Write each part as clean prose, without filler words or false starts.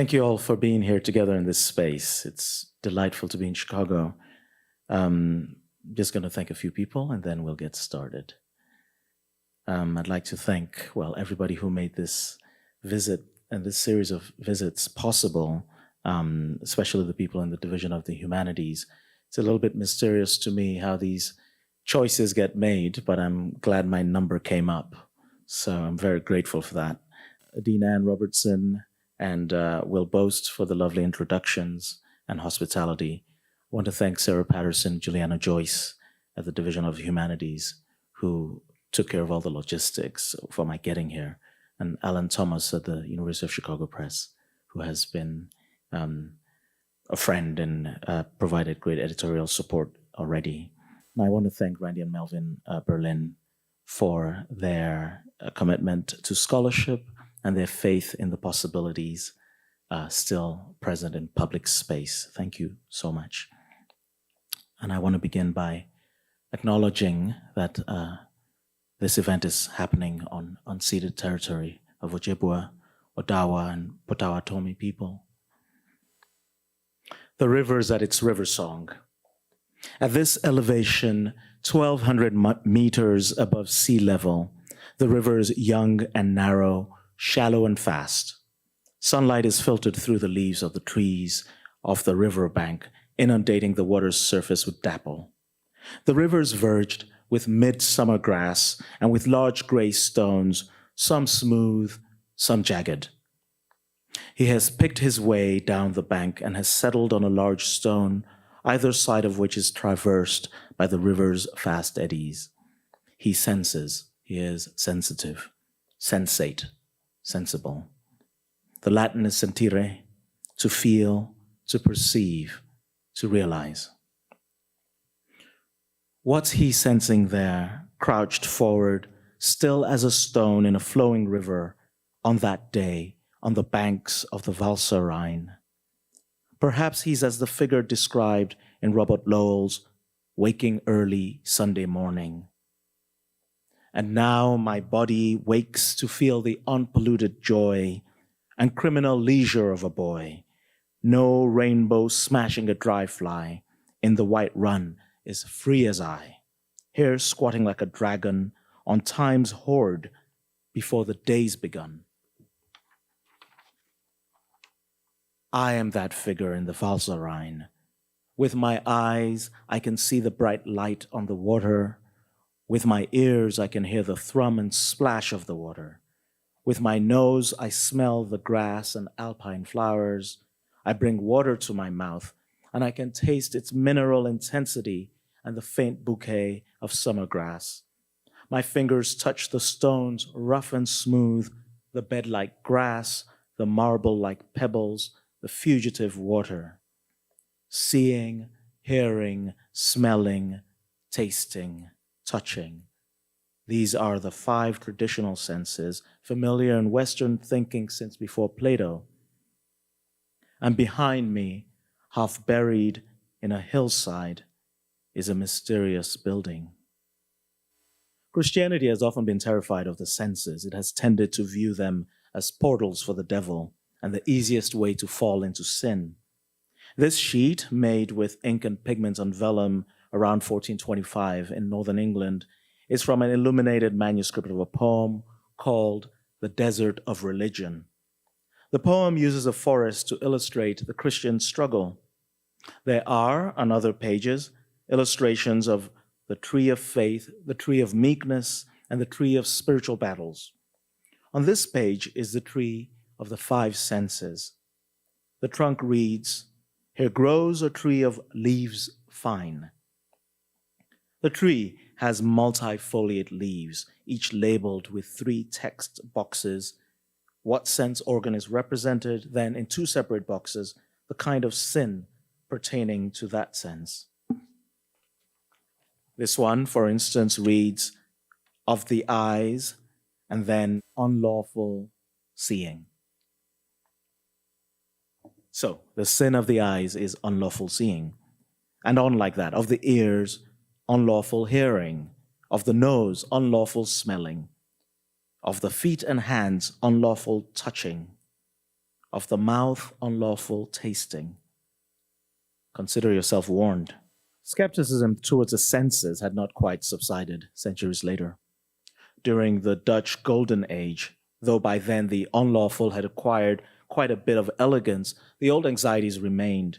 thank you all for being here together in this space. It's delightful to be in Chicago. Just going to thank a few people and then we'll get started. I'd like to thank, well, everybody who made this visit and this series of visits possible, especially the people in the Division of the Humanities. It's a little bit mysterious to me how these choices get made, but I'm glad my number came up. So I'm very grateful for that. Dean Ann Robertson and Will Boast for the lovely introductions and hospitality. I want to thank Sarah Patterson, Juliana Joyce at the Division of Humanities, who took care of all the logistics for my getting here, and Alan Thomas at the University of Chicago Press, who has been a friend and provided great editorial support already. And I want to thank Randy and Melvin Berlin for their commitment to scholarship and their faith in the possibilities still present in public space. Thank you so much. And I want to begin by acknowledging that this event is happening on unceded territory of Ojibwa, Odawa, and Potawatomi people. The river's at its river song. At this elevation, 1,200 meters above sea level, the river is young and narrow, shallow and fast. Sunlight is filtered through the leaves of the trees off the riverbank, inundating the water's surface with dapple. The river is verged with midsummer grass and with large gray stones, some smooth, some jagged. He has picked his way down the bank and has settled on a large stone, either side of which is traversed by the river's fast eddies. He senses, he is sensitive, sensate, sensible. The Latin is sentire, to feel, to perceive, to realize. What's he sensing there, crouched forward, still as a stone in a flowing river, on that day, on the banks of the Valser Rhine? Perhaps he's as the figure described in Robert Lowell's Waking Early Sunday Morning. And now my body wakes to feel the unpolluted joy and criminal leisure of a boy. No rainbow smashing a dry fly in the white run is free as I, here squatting like a dragon on time's hoard before the day's begun. I am that figure in the Valser Rhine. With my eyes, I can see the bright light on the water. With my ears, I can hear the thrum and splash of the water. With my nose, I smell the grass and alpine flowers. I bring water to my mouth, and I can taste its mineral intensity and the faint bouquet of summer grass. My fingers touch the stones, rough and smooth, the bed-like grass, the marble-like pebbles, the fugitive water. Seeing, hearing, smelling, tasting, touching. These are the 5 traditional senses, familiar in Western thinking since before Plato. And behind me, half buried in a hillside, is a mysterious building. Christianity has often been terrified of the senses. It has tended to view them as portals for the devil and the easiest way to fall into sin. This sheet, made with ink and pigment on vellum around 1425 in northern England, is from an illuminated manuscript of a poem called The Desert of Religion. The poem uses a forest to illustrate the Christian struggle. There are, on other pages, illustrations of the tree of faith, the tree of meekness, and the tree of spiritual battles. On this page is the tree of the 5 senses. The trunk reads, "Here grows a tree of leaves fine." The tree has multifoliate leaves, each labeled with 3 text boxes. What sense organ is represented, then in 2 separate boxes, the kind of sin pertaining to that sense. This one, for instance, reads, "Of the eyes," and then "unlawful seeing." So the sin of the eyes is unlawful seeing. And on like that, of the ears, unlawful hearing, of the nose, unlawful smelling, of the feet and hands, unlawful touching, of the mouth unlawful tasting. Consider yourself warned. Skepticism towards the senses had not quite subsided centuries later. During the Dutch Golden Age, though by then the unlawful had acquired quite a bit of elegance, the old anxieties remained.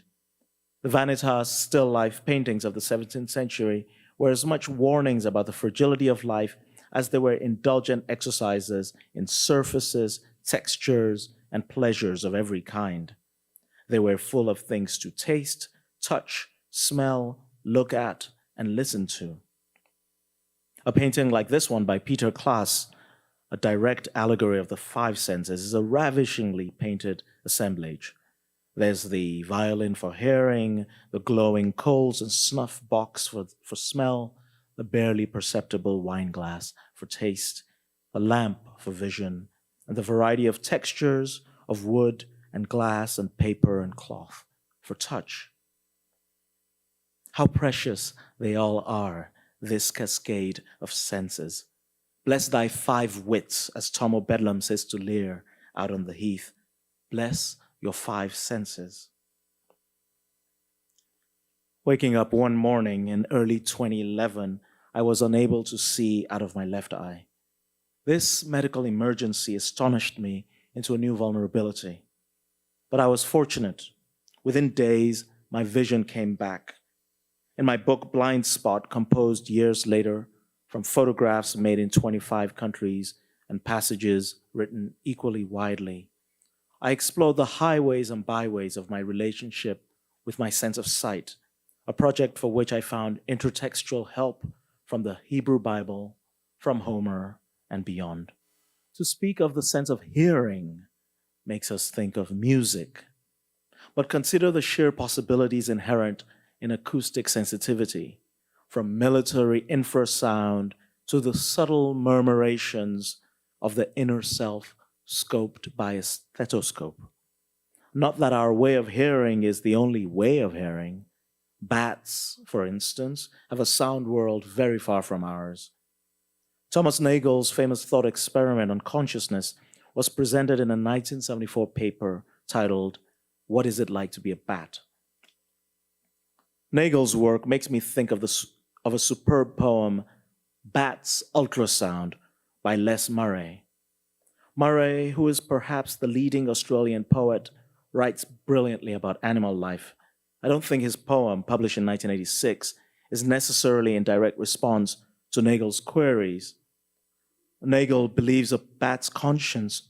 The Vanitas still life paintings of the 17th century were as much warnings about the fragility of life as they were indulgent exercises in surfaces, textures, and pleasures of every kind. They were full of things to taste, touch, smell, look at, and listen to. A painting like this one by Peter Klaas, a direct allegory of the five senses, is a ravishingly painted assemblage. There's the violin for hearing, the glowing coals and snuff box for smell, the barely perceptible wine glass for taste, the lamp for vision, and the variety of textures of wood and glass and paper and cloth for touch. How precious they all are, this cascade of senses. Bless thy five wits, as Tom O'Bedlam says to Lear out on the heath. Bless your five senses. Waking up one morning in early 2011, I was unable to see out of my left eye. This medical emergency astonished me into a new vulnerability. But I was fortunate. Within days, my vision came back. In my book, Blind Spot, composed years later from photographs made in 25 countries and passages written equally widely, I explored the highways and byways of my relationship with my sense of sight, a project for which I found intertextual help from the Hebrew Bible, from Homer, and beyond. To speak of the sense of hearing makes us think of music, but consider the sheer possibilities inherent in acoustic sensitivity, from military infrasound to the subtle murmurations of the inner self scoped by a stethoscope. Not that our way of hearing is the only way of hearing. Bats, for instance, have a sound world very far from ours. Thomas Nagel's famous thought experiment on consciousness was presented in a 1974 paper titled, "What is it like to be a bat?" Nagel's work makes me think of a superb poem, Bat's Ultrasound, by Les Murray. Murray, who is perhaps the leading Australian poet, writes brilliantly about animal life. I don't think his poem, published in 1986, is necessarily in direct response to Nagel's queries. Nagel believes a bat's conscience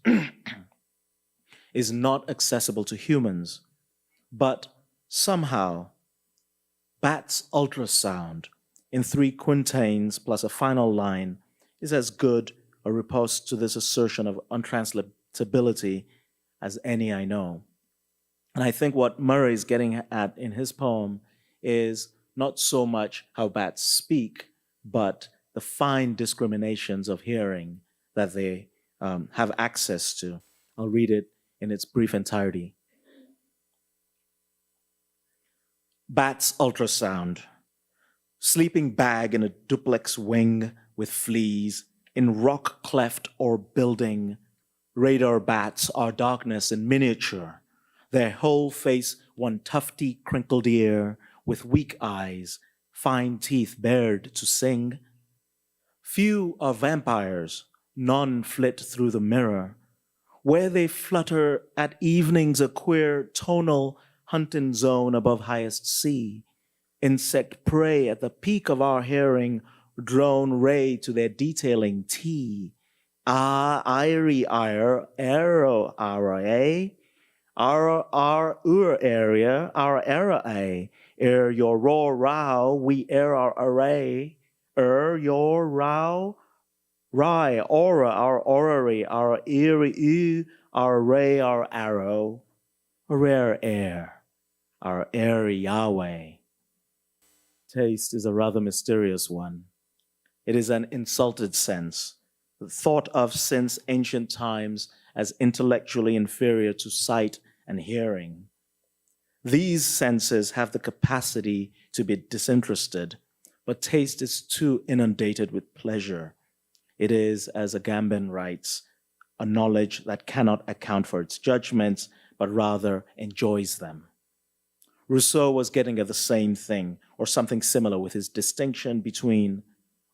is not accessible to humans, but somehow Bat's ultrasound in 3 quintains plus a final line is as good a riposte to this assertion of untranslatability as any I know. And I think what Murray is getting at in his poem is not so much how bats speak, but the fine discriminations of hearing that they have access to. I'll read it in its brief entirety. Bat's ultrasound. Sleeping bag in a duplex wing with fleas, in rock cleft or building. Radar bats are darkness in miniature. Their whole face one tufty crinkled ear with weak eyes, fine teeth bared to sing. Few are vampires, none flit through the mirror. Where they flutter at evenings a queer tonal hunting zone above highest sea. Insect prey at the peak of our hearing, drone ray to their detailing tea. Ah, irie ire, arrow, our area, our era a, your raw row, we our array, your row, rye, aura, our orrery, our eerie, our ray, our arrow, a rare air, our airy Yahweh. Taste is a rather mysterious one. It is an insulted sense, thought of since ancient times as intellectually inferior to sight and hearing. These senses have the capacity to be disinterested, but taste is too inundated with pleasure. It is, as Agamben writes, a knowledge that cannot account for its judgments, but rather enjoys them. Rousseau was getting at the same thing, or something similar, with his distinction between,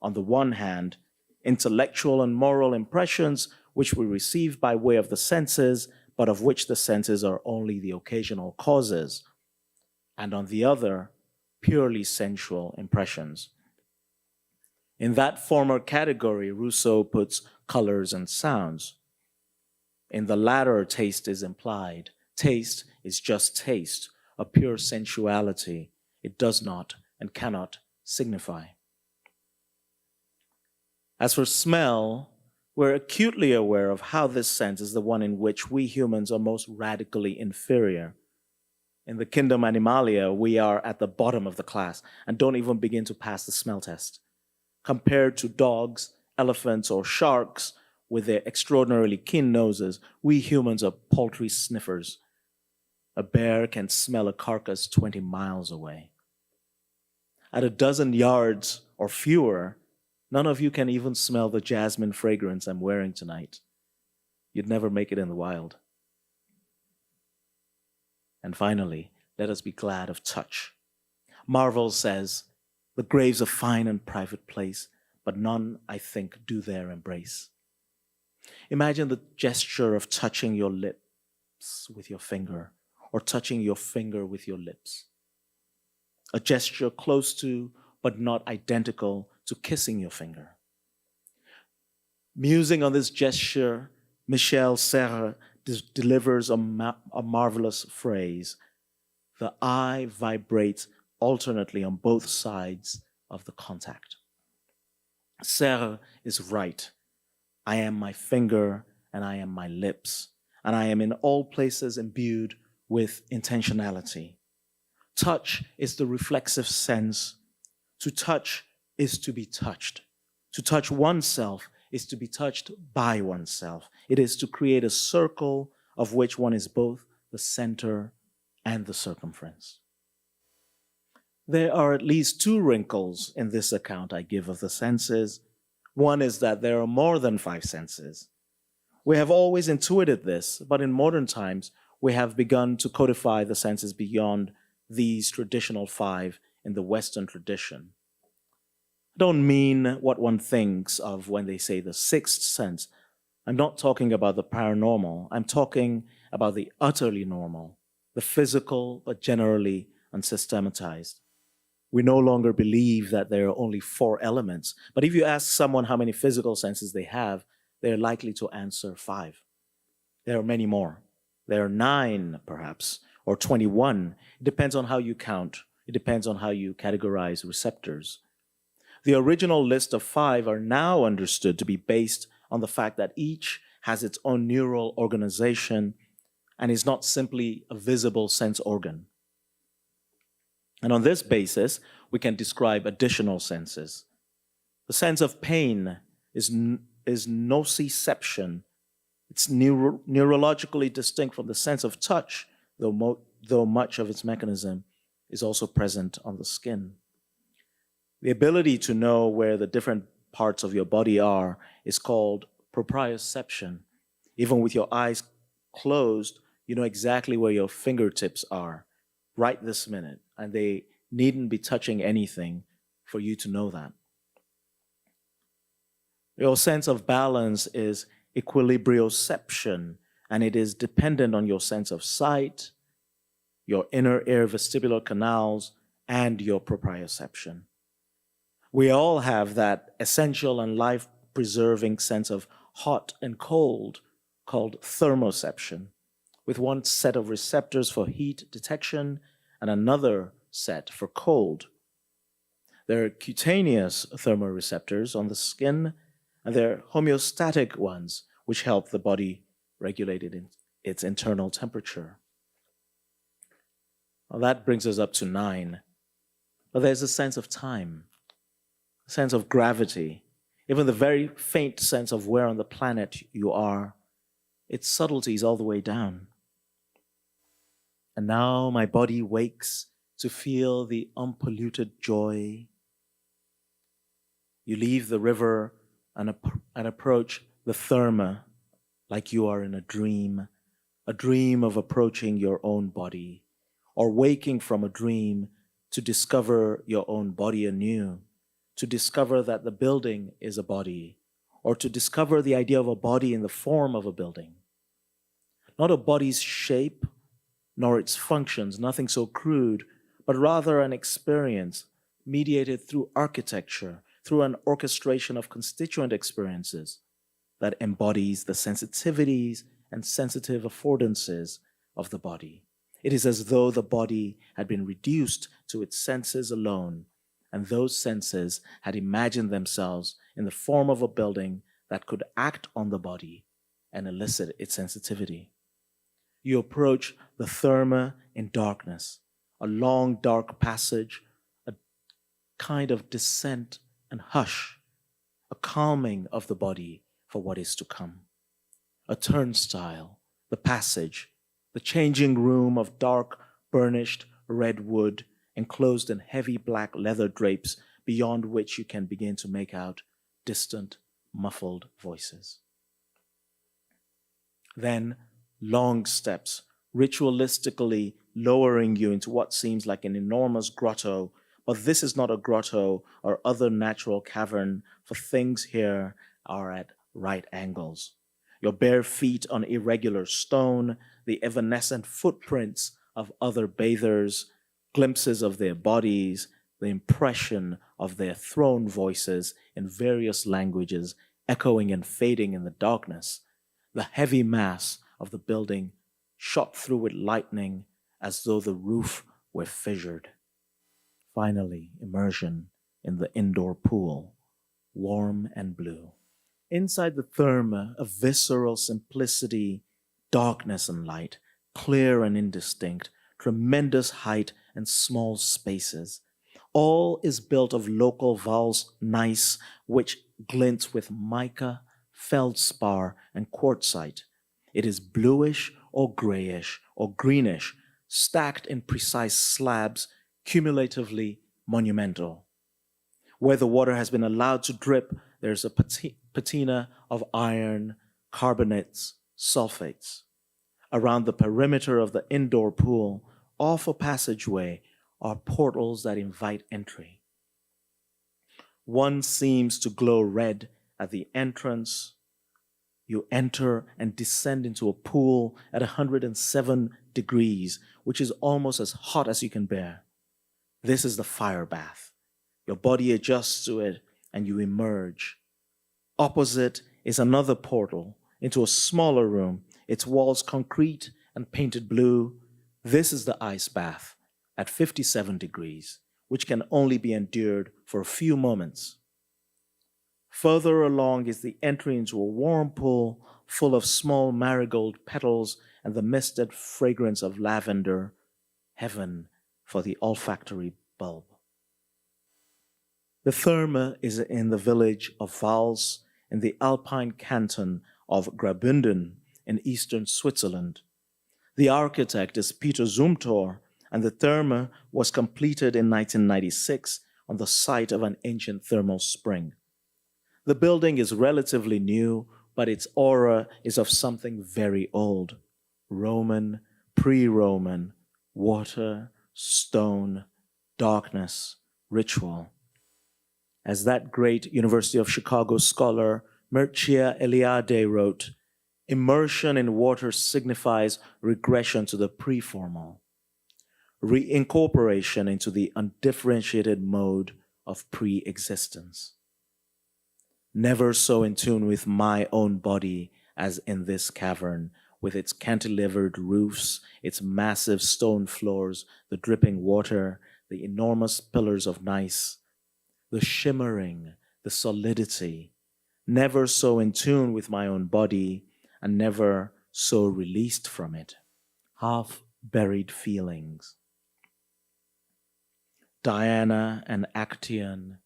on the one hand, intellectual and moral impressions which we receive by way of the senses, but of which the senses are only the occasional causes, and on the other, purely sensual impressions. In that former category, Rousseau puts colors and sounds. In the latter, taste is implied. Taste is just taste, a pure sensuality. It does not and cannot signify. As for smell, we're acutely aware of how this sense is the one in which we humans are most radically inferior. In the kingdom Animalia, we are at the bottom of the class and don't even begin to pass the smell test. Compared to dogs, elephants, or sharks with their extraordinarily keen noses, we humans are paltry sniffers. A bear can smell a carcass 20 miles away. At a dozen yards or fewer, none of you can even smell the jasmine fragrance I'm wearing tonight. You'd never make it in the wild. And finally, let us be glad of touch. Marvel says, "The grave's a fine and private place, but none, I think, do there embrace." Imagine the gesture of touching your lips with your finger, or touching your finger with your lips. A gesture close to, but not identical to, kissing your finger. Musing on this gesture, Michel Serres delivers a marvelous phrase. The eye vibrates alternately on both sides of the contact. Serres is right. I am my finger and I am my lips, and I am in all places imbued with intentionality. Touch is the reflexive sense. To touch is to be touched. To touch oneself is to be touched by oneself. It is to create a circle of which one is both the center and the circumference. There are at least two wrinkles in this account I give of the senses. One is that there are more than 5 senses. We have always intuited this, but in modern times, we have begun to codify the senses beyond these traditional 5 in the Western tradition. I don't mean what one thinks of when they say the 6th sense. I'm not talking about the paranormal. I'm talking about the utterly normal, the physical, but generally unsystematized. We no longer believe that there are only 4 elements, but if you ask someone how many physical senses they have, they're likely to answer 5. There are many more. There are 9, perhaps, or 21. It depends on how you count. It depends on how you categorize receptors. The original list of 5 are now understood to be based on the fact that each has its own neural organization and is not simply a visible sense organ. And on this basis, we can describe additional senses. The sense of pain is nociception. It's neurologically distinct from the sense of touch, though much of its mechanism is also present on the skin. The ability to know where the different parts of your body are is called proprioception. Even with your eyes closed, you know exactly where your fingertips are right this minute, and they needn't be touching anything for you to know that. Your sense of balance is equilibrioception, and it is dependent on your sense of sight, your inner ear vestibular canals, and your proprioception. We all have that essential and life-preserving sense of hot and cold called thermoception, with one set of receptors for heat detection and another set for cold. There are cutaneous thermoreceptors on the skin, and there are homeostatic ones, which help the body regulate its internal temperature. Well, that brings us up to 9. But there's a sense of time, a sense of gravity, even the very faint sense of where on the planet you are. Its subtleties all the way down. And now my body wakes to feel the unpolluted joy. You leave the river and approach the therme like you are in a dream a dream of approaching your own body, or waking from a dream to discover your own body anew, to discover that the building is a body, or to discover the idea of a body in the form of a building. Not a body's shape, nor its functions, nothing so crude, but rather an experience mediated through architecture, through an orchestration of constituent experiences that embodies the sensitivities and sensitive affordances of the body. It is as though the body had been reduced to its senses alone, and those senses had imagined themselves in the form of a building that could act on the body and elicit its sensitivity. You approach the therma in darkness, a long dark passage, a kind of descent and hush, a calming of the body for what is to come. A turnstile, the passage, the changing room of dark, burnished red wood, enclosed in heavy black leather drapes, beyond which you can begin to make out distant, muffled voices. Then long steps, ritualistically lowering you into what seems like an enormous grotto, but this is not a grotto or other natural cavern, for things here are at right angles. Your bare feet on irregular stone, the evanescent footprints of other bathers, glimpses of their bodies, the impression of their thrown voices in various languages, echoing and fading in the darkness, the heavy mass of the building shot through with lightning as though the roof were fissured. Finally, immersion in the indoor pool, warm and blue. Inside the therma, a visceral simplicity, darkness and light, clear and indistinct, tremendous height and small spaces. All is built of local valse gneiss, which glints with mica, feldspar, and quartzite. It is bluish or grayish or greenish, stacked in precise slabs, cumulatively monumental. Where the water has been allowed to drip, there's a patina of iron, carbonates, sulfates. Around the perimeter of the indoor pool, off a passageway, are portals that invite entry. One seems to glow red at the entrance. You enter and descend into a pool at 107 degrees, which is almost as hot as you can bear. This is the fire bath. Your body adjusts to it and you emerge. Opposite is another portal into a smaller room, its walls concrete and painted blue. This is the ice bath at 57 degrees, which can only be endured for a few moments. Further along is the entry into a warm pool full of small marigold petals and the misted fragrance of lavender, heaven for the olfactory bulb. The therma is in the village of Vals in the Alpine canton of Graubünden in eastern Switzerland. The architect is Peter Zumthor, and the therma was completed in 1996 on the site of an ancient thermal spring. The building is relatively new, but its aura is of something very old: Roman, pre-Roman, water, stone, darkness, ritual. As that great University of Chicago scholar Mircea Eliade wrote, immersion in water signifies regression to the pre-formal, reincorporation into the undifferentiated mode of pre-existence. Never so in tune with my own body as in this cavern, with its cantilevered roofs, its massive stone floors, the dripping water, the enormous pillars of gneiss, the shimmering, the solidity. Never so in tune with my own body, and never so released from it. Half-buried feelings. Diana and Actaeon,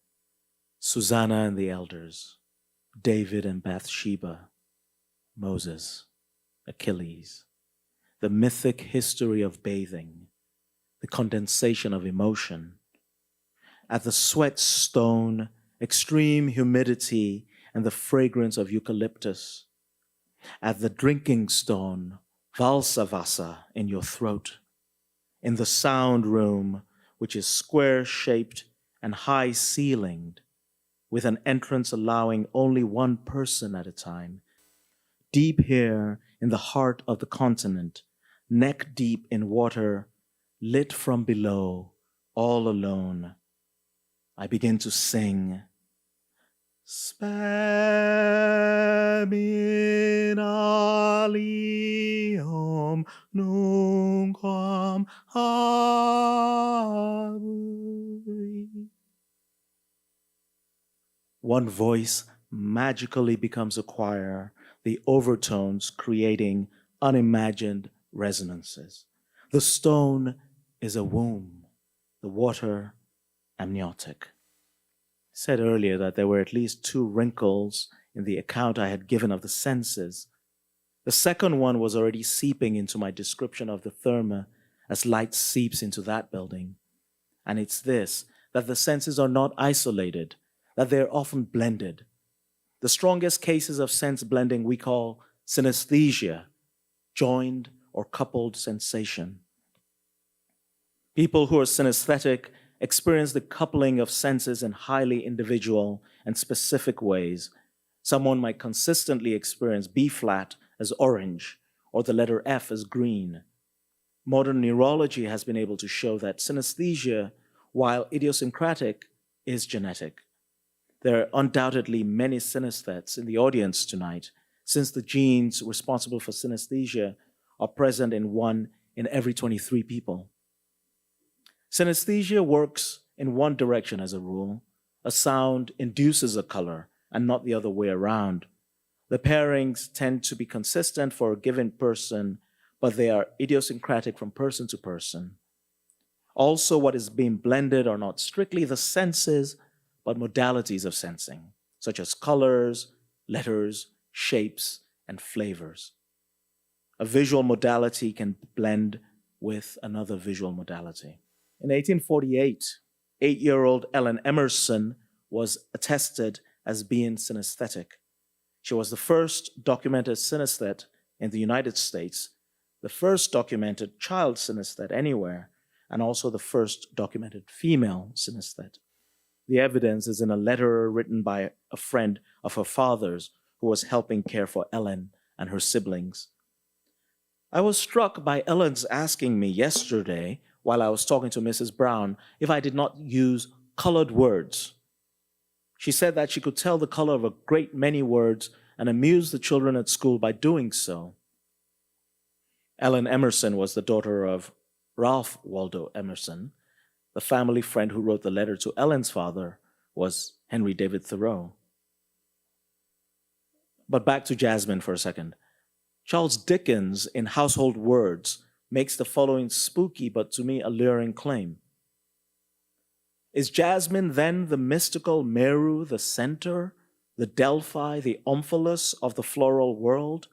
Susanna and the elders, David and Bathsheba, Moses, Achilles, the mythic history of bathing, the condensation of emotion. At the sweat stone, extreme humidity and the fragrance of eucalyptus. At the drinking stone, Valsavasa in your throat, in the sound room, which is square-shaped and high-ceilinged, with an entrance allowing only one person at a time. Deep here in the heart of the continent, neck deep in water, lit from below, all alone, I begin to sing. Spem in alium nunquam habui. One voice magically becomes a choir, the overtones creating unimagined resonances. The stone is a womb, the water amniotic. I said earlier that there were at least 2 wrinkles in the account I had given of the senses. The second one was already seeping into my description of the therma as light seeps into that building. And it's this, that the senses are not isolated, that they're often blended. The strongest cases of sense blending we call synesthesia, joined or coupled sensation. People who are synesthetic experience the coupling of senses in highly individual and specific ways. Someone might consistently experience B flat as orange or the letter F as green. Modern neurology has been able to show that synesthesia, while idiosyncratic, is genetic. There are undoubtedly many synesthetes in the audience tonight, since the genes responsible for synesthesia are present in 1 in every 23 people. Synesthesia works in one direction as a rule. A sound induces a color and not the other way around. The pairings tend to be consistent for a given person, but they are idiosyncratic from person to person. Also, what is being blended are not strictly the senses, but modalities of sensing, such as colors, letters, shapes, and flavors. A visual modality can blend with another visual modality. In 1848, 8-year-old Ellen Emerson was attested as being synesthetic. She was the first documented synesthete in the United States, the first documented child synesthete anywhere, and also the first documented female synesthete. The evidence is in a letter written by a friend of her father's who was helping care for Ellen and her siblings. I was struck by Ellen's asking me yesterday, while I was talking to Mrs. Brown, if I did not use colored words. She said that she could tell the color of a great many words and amuse the children at school by doing so. Ellen Emerson was the daughter of Ralph Waldo Emerson. The family friend who wrote the letter to Ellen's father was Henry David Thoreau. But back to Jasmine for a second. Charles Dickens, in Household Words, makes the following spooky but to me alluring claim. Is Jasmine then the mystical Meru, the center, the Delphi, the omphalos of the floral world?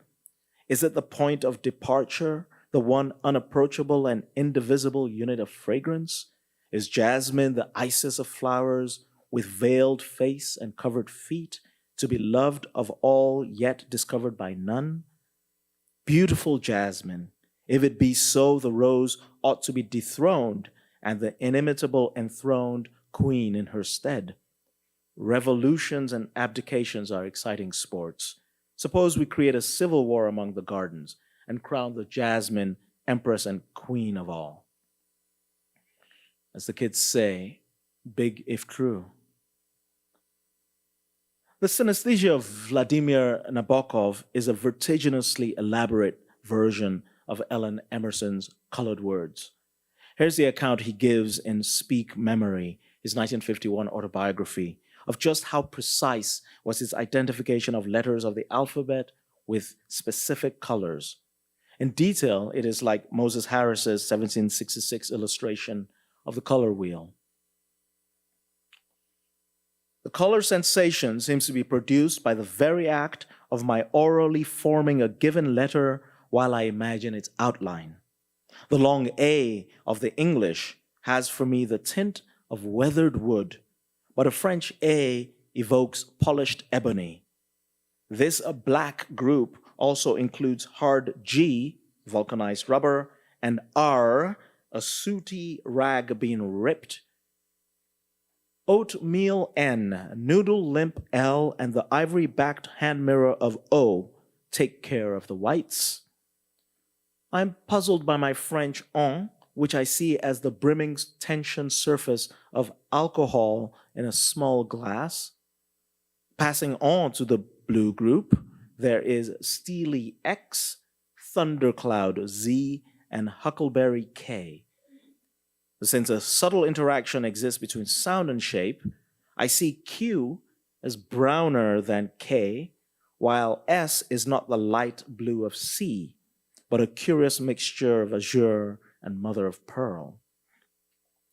Is it the point of departure, the one unapproachable and indivisible unit of fragrance? Is Jasmine the Isis of flowers, with veiled face and covered feet, to be loved of all yet discovered by none? Beautiful Jasmine, if it be so, the rose ought to be dethroned and the inimitable enthroned queen in her stead. Revolutions and abdications are exciting sports. Suppose we create a civil war among the gardens and crown the Jasmine empress and queen of all. As the kids say, big if true. The Synesthesia of Vladimir Nabokov is a vertiginously elaborate version of Ellen Emerson's Colored Words. Here's the account he gives in Speak Memory, his 1951 autobiography, of just how precise was his identification of letters of the alphabet with specific colors. In detail, it is like Moses Harris's 1766 illustration of the color wheel. The color sensation seems to be produced by the very act of my orally forming a given letter while I imagine its outline. The long A of the English has for me the tint of weathered wood, but a French A evokes polished ebony. This black group also includes hard G vulcanized rubber, and R, a sooty rag being ripped. Oatmeal N, noodle limp L, and the ivory-backed hand mirror of O take care of the whites. I'm puzzled by my French on, which I see as the brimming tension surface of alcohol in a small glass. Passing on to the blue group, there is Steely X, Thundercloud Z, and Huckleberry K. Since a subtle interaction exists between sound and shape, I see Q as browner than K, while S is not the light blue of C, but a curious mixture of azure and mother of pearl.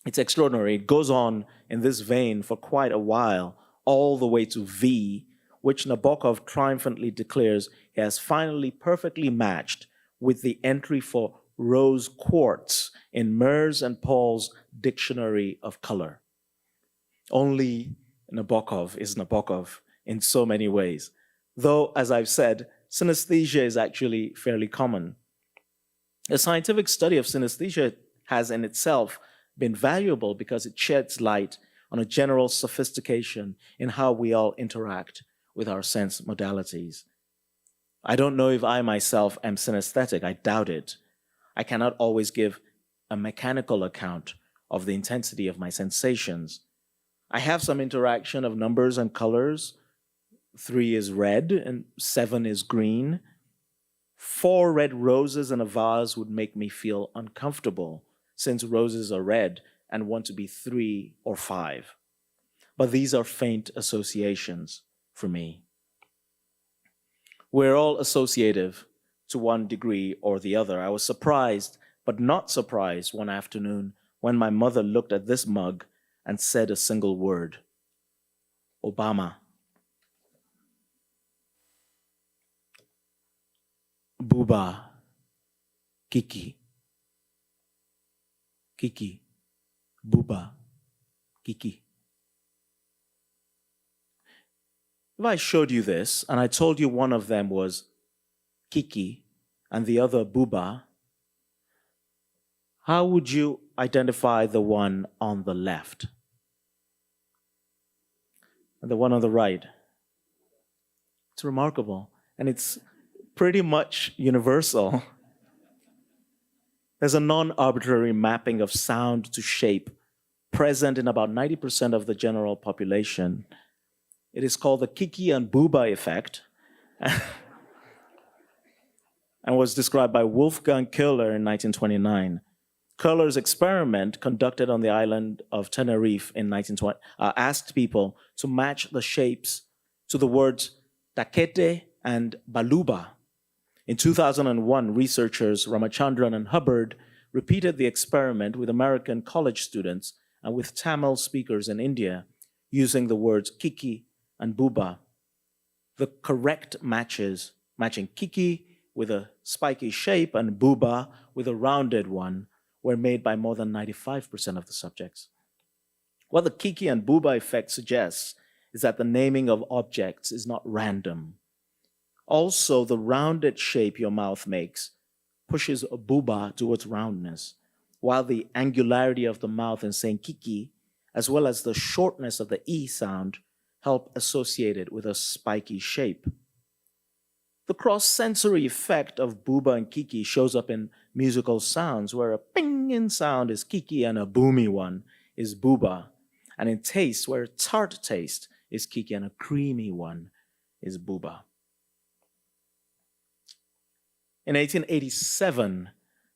It's extraordinary. It goes on in this vein for quite a while, all the way to V, which Nabokov triumphantly declares he has finally perfectly matched with the entry for rose quartz in Mers and Paul's Dictionary of Color. Only Nabokov is Nabokov in so many ways, though, as I've said, synesthesia is actually fairly common. A scientific study of synesthesia has in itself been valuable because it sheds light on a general sophistication in how we all interact with our sense modalities. I don't know if I myself am synesthetic. I doubt it. I cannot always give a mechanical account of the intensity of my sensations. I have some interaction of numbers and colors. 3 is red and 7 is green. 4 red roses in a vase would make me feel uncomfortable, since roses are red and want to be 3 or 5. But these are faint associations for me. We're all associative to one degree or the other. I was surprised, but not surprised one afternoon when my mother looked at this mug and said a single word: Obama. Buba. Kiki. Kiki. Buba. Kiki. If I showed you this and I told you one of them was Kiki and the other Buba, how would you identify the one on the left and the one on the right? It's remarkable, and it's pretty much universal. There's a non-arbitrary mapping of sound to shape present in about 90% of the general population. It is called the Kiki and Buba effect and was described by Wolfgang Köhler in 1929. Köhler's experiment, conducted on the island of Tenerife in 1920, asked people to match the shapes to the words taquete and baluba. In 2001, researchers Ramachandran and Hubbard repeated the experiment with American college students and with Tamil speakers in India, using the words Kiki and Buba. The correct matches, matching Kiki with a spiky shape and Buba with a rounded one, were made by more than 95% of the subjects. What the Kiki and Buba effect suggests is that the naming of objects is not random. Also, the rounded shape your mouth makes pushes a Buba towards roundness, while the angularity of the mouth in saying Kiki, as well as the shortness of the E sound, help associate it with a spiky shape. The cross-sensory effect of Buba and Kiki shows up in musical sounds, where a ping-in sound is Kiki and a boomy one is Buba, and in taste, where a tart taste is Kiki and a creamy one is Buba. In 1887,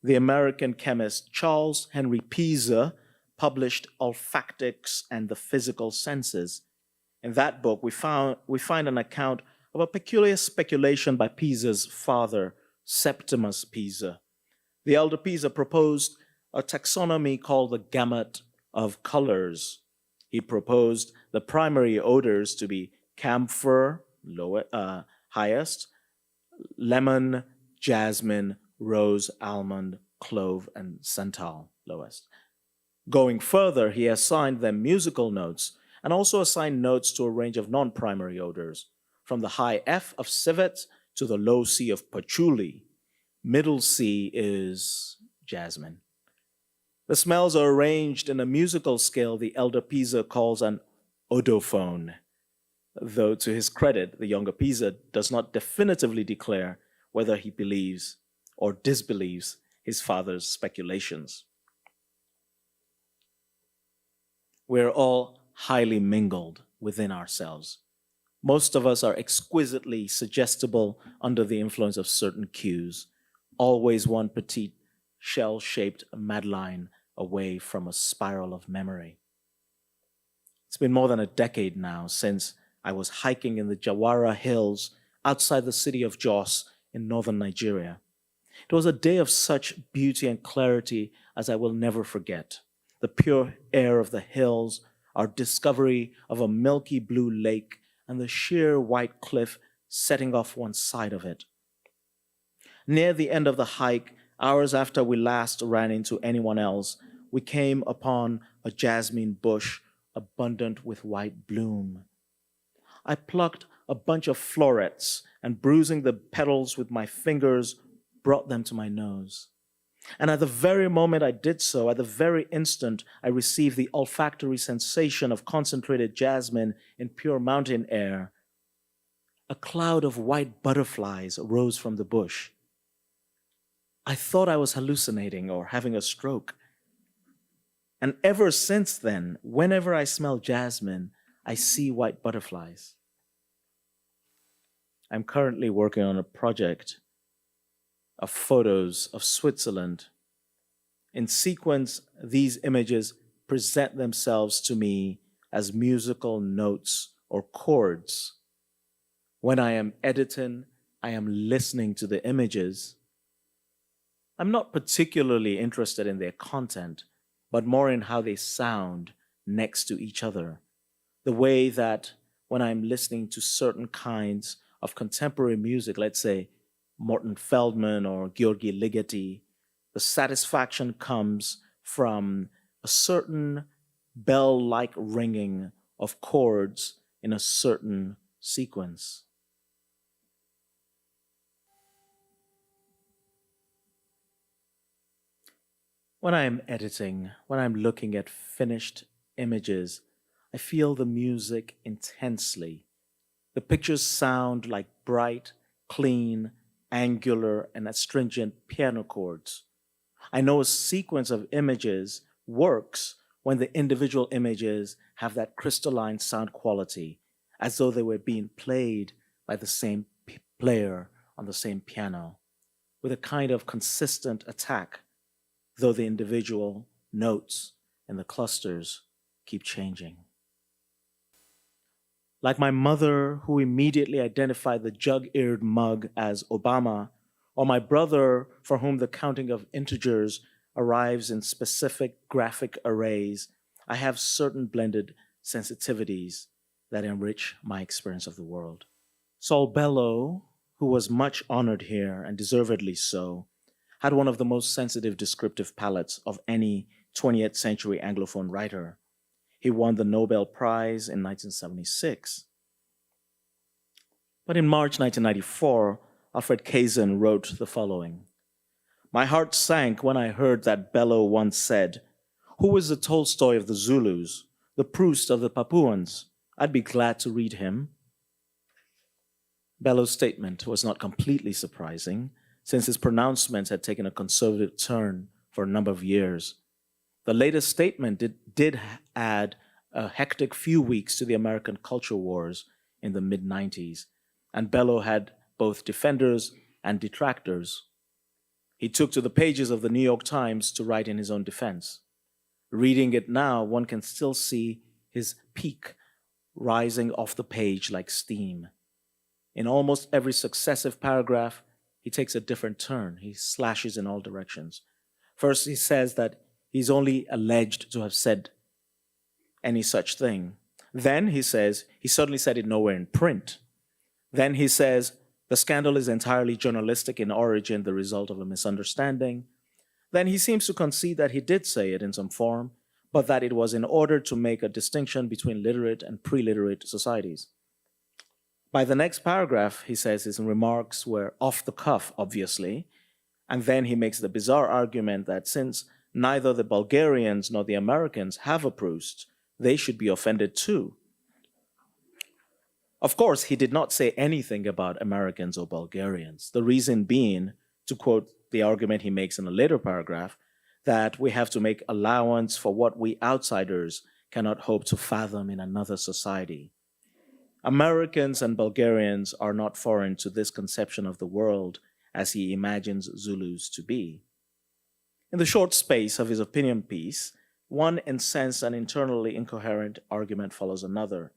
the American chemist Charles Henry Pisa published Olfactics and the Physical Senses. In that book, we find an account of a peculiar speculation by Pisa's father, Septimus Pisa. The elder Pisa proposed a taxonomy called the gamut of colors. He proposed the primary odors to be camphor, highest, lemon, jasmine, rose, almond, clove, and santal, lowest. Going further, he assigned them musical notes and also assigned notes to a range of non-primary odors, from the high F of civet to the low C of patchouli. Middle C is jasmine. The smells are arranged in a musical scale the elder Pisa calls an odophone, though to his credit, the younger Pisa does not definitively declare whether he believes or disbelieves his father's speculations. We're all highly mingled within ourselves. Most of us are exquisitely suggestible under the influence of certain cues, always one petite shell-shaped Madeline away from a spiral of memory. It's been more than a decade now since I was hiking in the Jawara Hills outside the city of Jos in northern Nigeria. It was a day of such beauty and clarity as I will never forget. The pure air of the hills, our discovery of a milky blue lake, and the sheer white cliff setting off one side of it. Near the end of the hike, hours after we last ran into anyone else, we came upon a jasmine bush abundant with white bloom. I plucked a bunch of florets and, bruising the petals with my fingers, brought them to my nose. And at the very moment I did so, at the very instant, I received the olfactory sensation of concentrated jasmine in pure mountain air. A cloud of white butterflies arose from the bush. I thought I was hallucinating or having a stroke. And ever since then, whenever I smell jasmine, I see white butterflies. I'm currently working on a project of photos of Switzerland. In sequence, these images present themselves to me as musical notes or chords. When I am editing, I am listening to the images. I'm not particularly interested in their content, but more in how they sound next to each other. The way that when I'm listening to certain kinds of contemporary music, let's say Morton Feldman or György Ligeti, the satisfaction comes from a certain bell-like ringing of chords in a certain sequence. When I am editing, when I'm looking at finished images, I feel the music intensely. The pictures sound like bright, clean, angular, and astringent piano chords. I know a sequence of images works when the individual images have that crystalline sound quality, as though they were being played by the same player on the same piano, with a kind of consistent attack, though the individual notes and the clusters keep changing. Like my mother, who immediately identified the jug-eared mug as Obama, or my brother, for whom the counting of integers arrives in specific graphic arrays, I have certain blended sensitivities that enrich my experience of the world. Saul Bellow, who was much honored here, and deservedly so, had one of the most sensitive descriptive palettes of any 20th century Anglophone writer. He won the Nobel Prize in 1976. But in March 1994, Alfred Kazin wrote the following: "My heart sank when I heard that Bellow once said, 'Who is the Tolstoy of the Zulus, the Proust of the Papuans? I'd be glad to read him.'" Bellow's statement was not completely surprising, since his pronouncements had taken a conservative turn for a number of years. The latest statement did add a hectic few weeks to the American culture wars in the mid-90s, and Bellow had both defenders and detractors. He took to the pages of the New York Times to write in his own defense. Reading it now, one can still see his peak rising off the page like steam. In almost every successive paragraph, he takes a different turn. He slashes in all directions. First, he says that he's only alleged to have said any such thing. Then he says he certainly said it nowhere in print. Then he says the scandal is entirely journalistic in origin, the result of a misunderstanding. Then he seems to concede that he did say it in some form, but that it was in order to make a distinction between literate and pre-literate societies. By the next paragraph, he says his remarks were off the cuff, obviously, And then he makes the bizarre argument that since neither the Bulgarians nor the Americans have a Proust, they should be offended too. Of course, he did not say anything about Americans or Bulgarians, the reason being, to quote the argument he makes in a later paragraph, that we have to make allowance for what we outsiders cannot hope to fathom in another society. Americans and Bulgarians are not foreign to this conception of the world as he imagines Zulus to be. In the short space of his opinion piece, one incensed and internally incoherent argument follows another.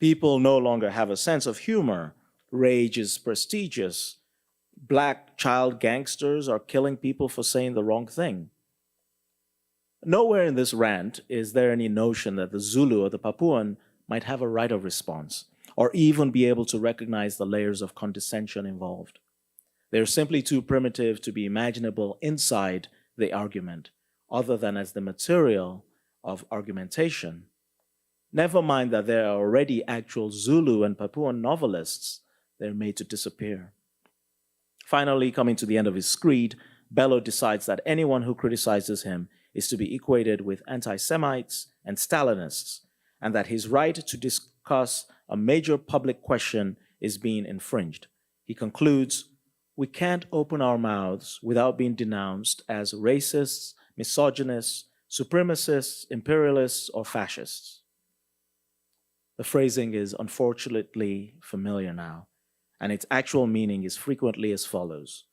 People no longer have a sense of humor. Rage is prestigious. Black child gangsters are killing people for saying the wrong thing. Nowhere in this rant is there any notion that the Zulu or the Papuan might have a right of response, or even be able to recognize the layers of condescension involved. They're simply too primitive to be imaginable inside the argument, other than as the material of argumentation. Never mind that there are already actual Zulu and Papuan novelists, they're made to disappear. Finally, coming to the end of his screed, Bello decides that anyone who criticizes him is to be equated with anti-Semites and Stalinists, and that his right to discuss a major public question is being infringed. He concludes, "We can't open our mouths without being denounced as racists, misogynists, supremacists, imperialists, or fascists." The phrasing is unfortunately familiar now, and its actual meaning is frequently as follows.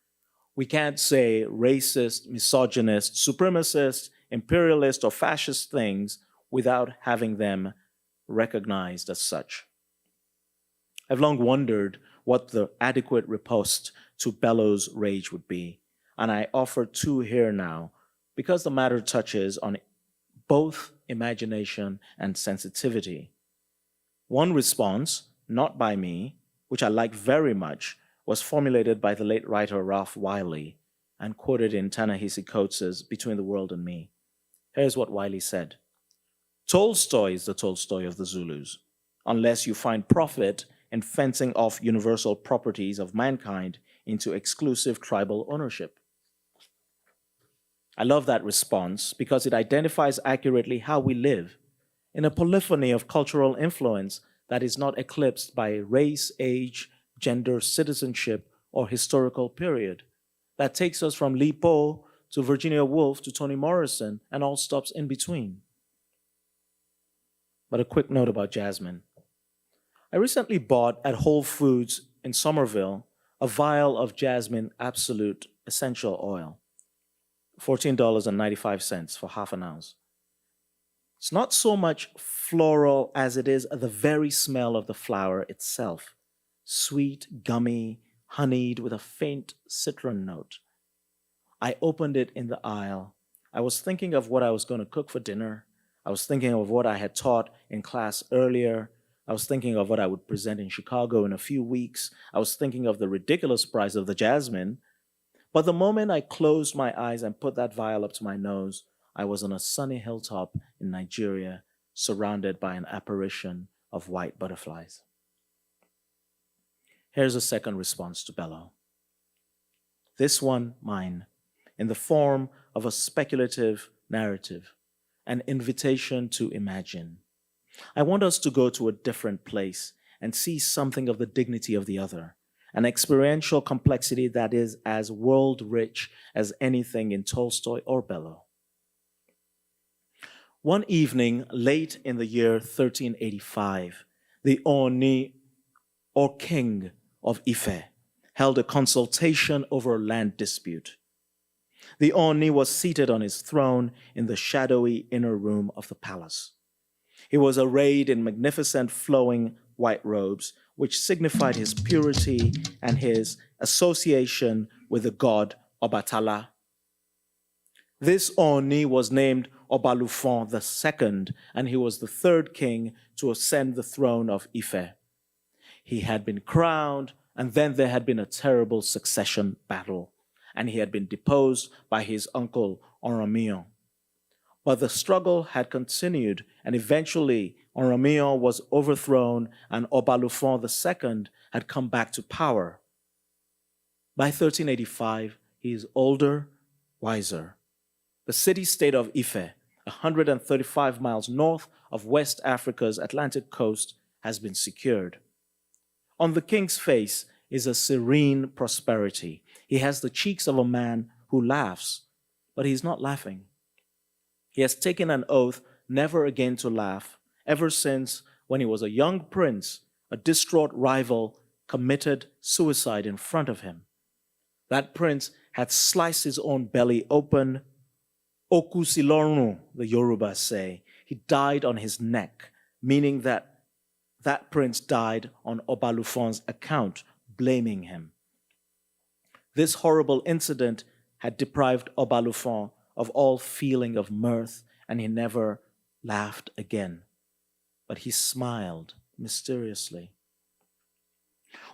We can't say racist, misogynist, supremacist, imperialist, or fascist things without having them recognized as such. I've long wondered what the adequate riposte to Bello's rage would be, and I offer two here now, because the matter touches on both imagination and sensitivity. One response, not by me, which I like very much, was formulated by the late writer Ralph Wiley and quoted in Ta-Nehisi Coates' Between the World and Me. Here's what Wiley said. Tolstoy is the Tolstoy of the Zulus, unless you find profit in fencing off universal properties of mankind into exclusive tribal ownership. I love that response because it identifies accurately how we live in a polyphony of cultural influence that is not eclipsed by race, age, gender, citizenship, or historical period, that takes us from Li Po to Virginia Woolf to Toni Morrison and all stops in between. But a quick note about jasmine. I recently bought at Whole Foods in Somerville a vial of jasmine absolute essential oil, $14.95 for half an ounce. It's not so much floral as it is the very smell of the flower itself. Sweet, gummy, honeyed with a faint citron note. I opened it in the aisle. I was thinking of what I was going to cook for dinner. I was thinking of what I had taught in class earlier. I was thinking of what I would present in Chicago in a few weeks. I was thinking of the ridiculous price of the jasmine. But the moment I closed my eyes and put that vial up to my nose, I was on a sunny hilltop in Nigeria, surrounded by an apparition of white butterflies. Here's a second response to Bello. This one, mine, in the form of a speculative narrative, an invitation to imagine. I want us to go to a different place and see something of the dignity of the other, an experiential complexity that is as world-rich as anything in Tolstoy or Bello. One evening, late in the year 1385, the Oni, or king of Ife, held a consultation over a land dispute. The Oni was seated on his throne in the shadowy inner room of the palace. He was arrayed in magnificent flowing white robes, which signified his purity and his association with the god Obatala. This Oni was named Obalufon II, and he was the third king to ascend the throne of Ife. He had been crowned, and then there had been a terrible succession battle, and he had been deposed by his uncle Oromio. But the struggle had continued, and eventually Oromio was overthrown, and Obalufon II had come back to power. By 1385, He is older, wiser. The city-state of Ife, 135 miles north of West Africa's Atlantic coast, has been secured. On the king's face is a serene prosperity. He has the cheeks of a man who laughs, but he's not laughing. He has taken an oath never again to laugh, ever since when he was a young prince, a distraught rival committed suicide in front of him. That prince had sliced his own belly open. Oku silorun, the Yorubas say. He died on his neck, meaning that prince died on Obalufon's account, blaming him. This horrible incident had deprived Obalufon of all feeling of mirth, and he never laughed again. But he smiled mysteriously.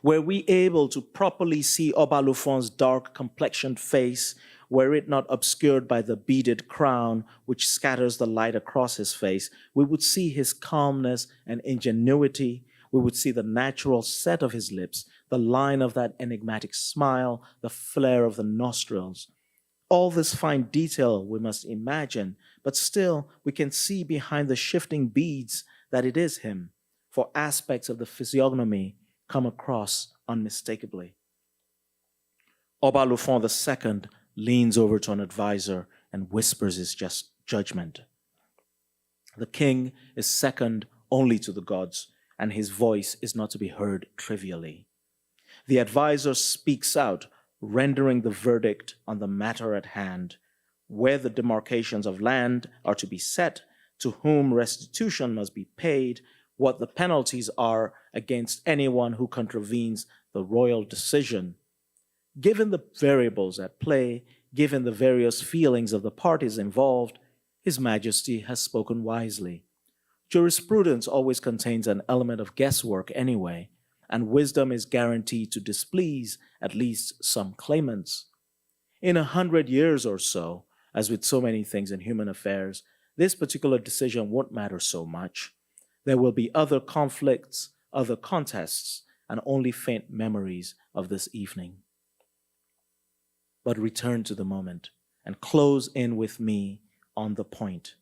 Were we able to properly see Obalufon's dark-complexioned face, were it not obscured by the beaded crown which scatters the light across his face, we would see his calmness and ingenuity. We would see the natural set of his lips, the line of that enigmatic smile, the flare of the nostrils. All this fine detail we must imagine, but still we can see behind the shifting beads that it is him, for aspects of the physiognomy come across unmistakably. Obalufon II leans over to an advisor and whispers his judgment. The king is second only to the gods, and his voice is not to be heard trivially. The advisor speaks out, rendering the verdict on the matter at hand, where the demarcations of land are to be set, to whom restitution must be paid, what the penalties are against anyone who contravenes the royal decision. Given the variables at play, given the various feelings of the parties involved, His Majesty has spoken wisely. Jurisprudence always contains an element of guesswork anyway, and wisdom is guaranteed to displease at least some claimants. In 100 years or so, as with so many things in human affairs, this particular decision won't matter so much. There will be other conflicts, other contests, and only faint memories of this evening. But return to the moment and close in with me on the point.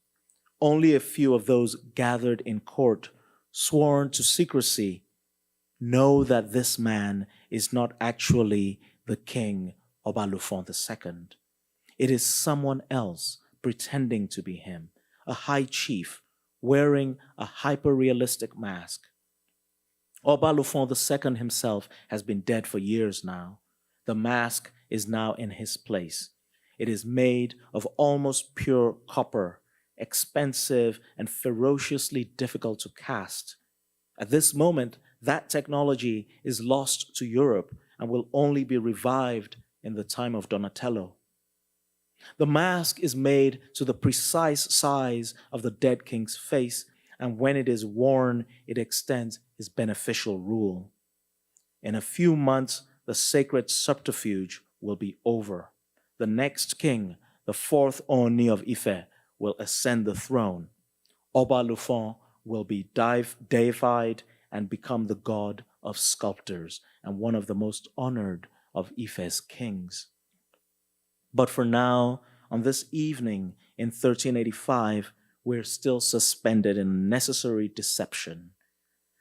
Only a few of those gathered in court, sworn to secrecy, know that this man is not actually the king Obalufon II. It is someone else pretending to be him, a high chief wearing a hyper-realistic mask. Obalufon II himself has been dead for years now. The mask is now in his place. It is made of almost pure copper, expensive and ferociously difficult to cast. At this moment, that technology is lost to Europe and will only be revived in the time of Donatello. The mask is made to the precise size of the dead king's face, and when it is worn, it extends his beneficial rule. In a few months, the sacred subterfuge will be over. The next king, the fourth Oni of Ife, will ascend the throne. Obalufon will be deified and become the god of sculptors and one of the most honored of Ife's kings. But for now, on this evening in 1385, we're still suspended in necessary deception.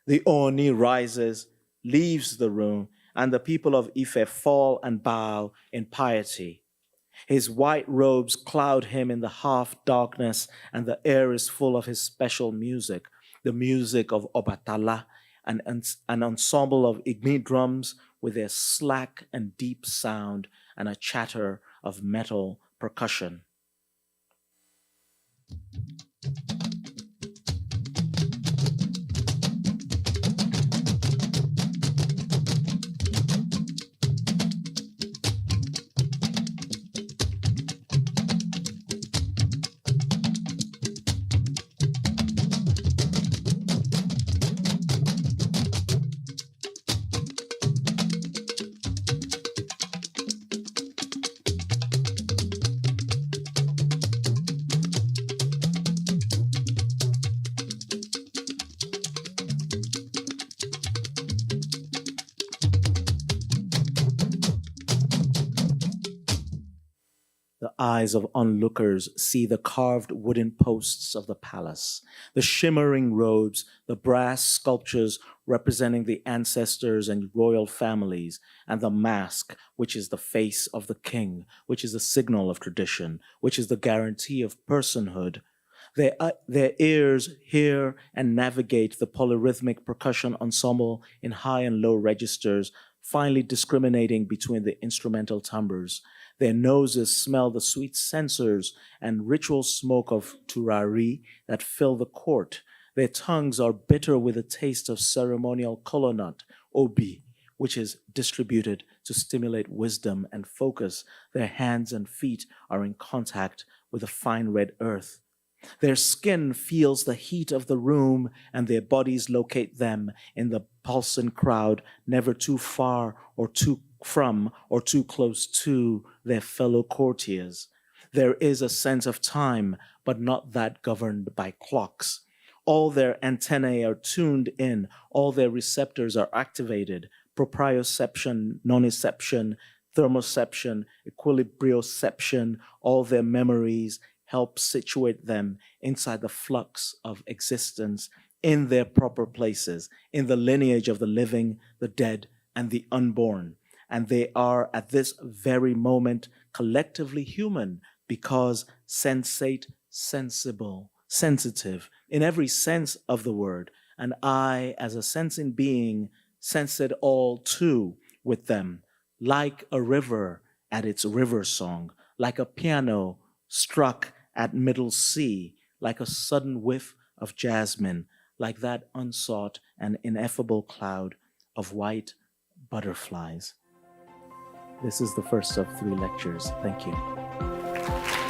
The Oni rises, leaves the room, and the people of Ife fall and bow in piety. His white robes cloud him in the half-darkness, and the air is full of his special music, the music of Obatala, an ensemble of Igmi drums with their slack and deep sound and a chatter of metal percussion. eyes of onlookers see the carved wooden posts of the palace, the shimmering robes, the brass sculptures representing the ancestors and royal families, and the mask, which is the face of the king, which is the signal of tradition, which is the guarantee of personhood. Their ears hear and navigate the polyrhythmic percussion ensemble in high and low registers, finally discriminating between the instrumental timbres. Their noses smell the sweet censers and ritual smoke of turari that fill the court. Their tongues are bitter with a taste of ceremonial kola nut, obi, which is distributed to stimulate wisdom and focus. Their hands and feet are in contact with the fine red earth. Their skin feels the heat of the room, and their bodies locate them in the pulsing crowd, never too far or too from or too close to their fellow courtiers. There is a sense of time, but not that governed by clocks. All their antennae are tuned in, all their receptors are activated. Proprioception, noniception, thermoception, equilibrioception, all their memories help situate them inside the flux of existence in their proper places, in the lineage of the living, the dead, and the unborn. And they are at this very moment collectively human because sensate, sensible, sensitive in every sense of the word. And I, as a sensing being, sense it all too with them, like a river at its river song, like a piano struck at middle C, like a sudden whiff of jasmine, like that unsought and ineffable cloud of white butterflies. This is the first of 3 lectures. Thank you.